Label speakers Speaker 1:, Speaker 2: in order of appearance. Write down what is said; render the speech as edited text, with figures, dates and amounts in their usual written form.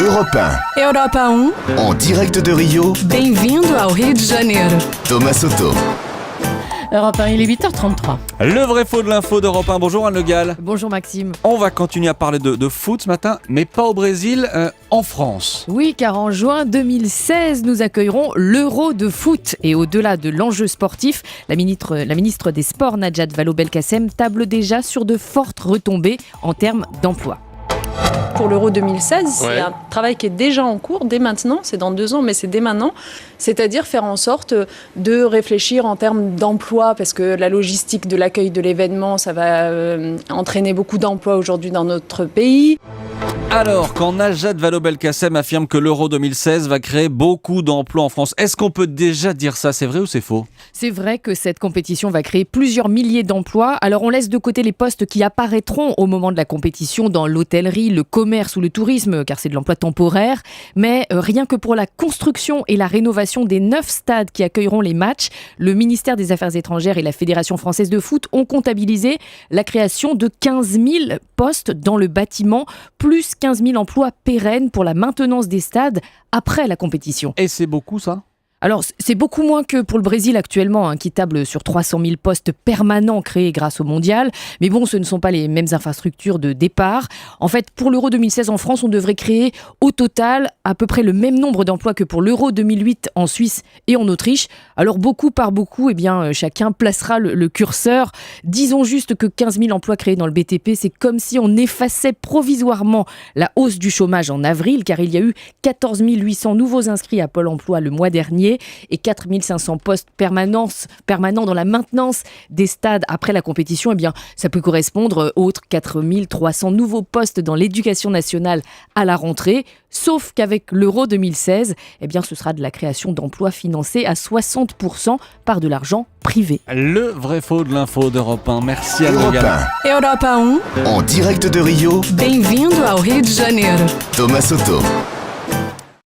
Speaker 1: Europe 1,
Speaker 2: Europa 1,
Speaker 1: en direct de Rio,
Speaker 2: bem-vindo ao Rio de Janeiro.
Speaker 1: Thomas Soto.
Speaker 3: Europe 1, il est 8h33.
Speaker 4: Le vrai faux de l'info d'Europe 1. Bonjour Anne Le Gall.
Speaker 3: Bonjour Maxime.
Speaker 4: On va continuer à parler de foot ce matin, mais pas au Brésil, en France.
Speaker 3: Oui, car en juin 2016, nous accueillerons l'Euro de foot. Et au-delà de l'enjeu sportif, la ministre des Sports, Najat Vallaud-Belkacem, table déjà sur de fortes retombées en termes d'emploi.
Speaker 5: Pour l'Euro 2016, c'est un travail qui est déjà en cours, dès maintenant, c'est dans 2 ans, mais c'est dès maintenant. C'est-à-dire faire en sorte de réfléchir en termes d'emploi, parce que la logistique de l'accueil de l'événement, ça va entraîner beaucoup d'emplois aujourd'hui dans notre pays.
Speaker 4: Alors, quand Najat Vallaud-Belkacem affirme que l'Euro 2016 va créer beaucoup d'emplois en France, est-ce qu'on peut déjà dire ça? C'est vrai ou c'est faux?
Speaker 3: C'est vrai que cette compétition va créer plusieurs milliers d'emplois. Alors on laisse de côté les postes qui apparaîtront au moment de la compétition dans l'hôtellerie, le commerce ou le tourisme, car c'est de l'emploi temporaire. Mais rien que pour la construction et la rénovation des 9 stades qui accueilleront les matchs, le ministère des Affaires étrangères et la Fédération française de foot ont comptabilisé la création de 15 000 postes dans le bâtiment, plus 15 000 emplois pérennes pour la maintenance des stades après la compétition.
Speaker 4: Et c'est beaucoup ça?
Speaker 3: Alors, c'est beaucoup moins que pour le Brésil actuellement, qui table sur 300 000 postes permanents créés grâce au mondial. Mais bon, ce ne sont pas les mêmes infrastructures de départ. En fait, pour l'Euro 2016 en France, on devrait créer au total à peu près le même nombre d'emplois que pour l'Euro 2008 en Suisse et en Autriche. Alors, beaucoup par beaucoup, chacun placera le curseur. Disons juste que 15 000 emplois créés dans le BTP, c'est comme si on effaçait provisoirement la hausse du chômage en avril, car il y a eu 14 800 nouveaux inscrits à Pôle emploi le mois dernier. Et 4 500 postes permanents dans la maintenance des stades après la compétition, ça peut correspondre aux autres 4 300 nouveaux postes dans l'éducation nationale à la rentrée. Sauf qu'avec l'Euro 2016, ce sera de la création d'emplois financés à 60% par de l'argent privé.
Speaker 4: Le vrai faux de l'info d'Europe 1. Merci Anne Le
Speaker 1: Europe
Speaker 4: Gall.
Speaker 2: Europa 1,1,
Speaker 1: en direct de Rio,
Speaker 2: bem-vindo ao Rio de Janeiro.
Speaker 1: Thomas Soto.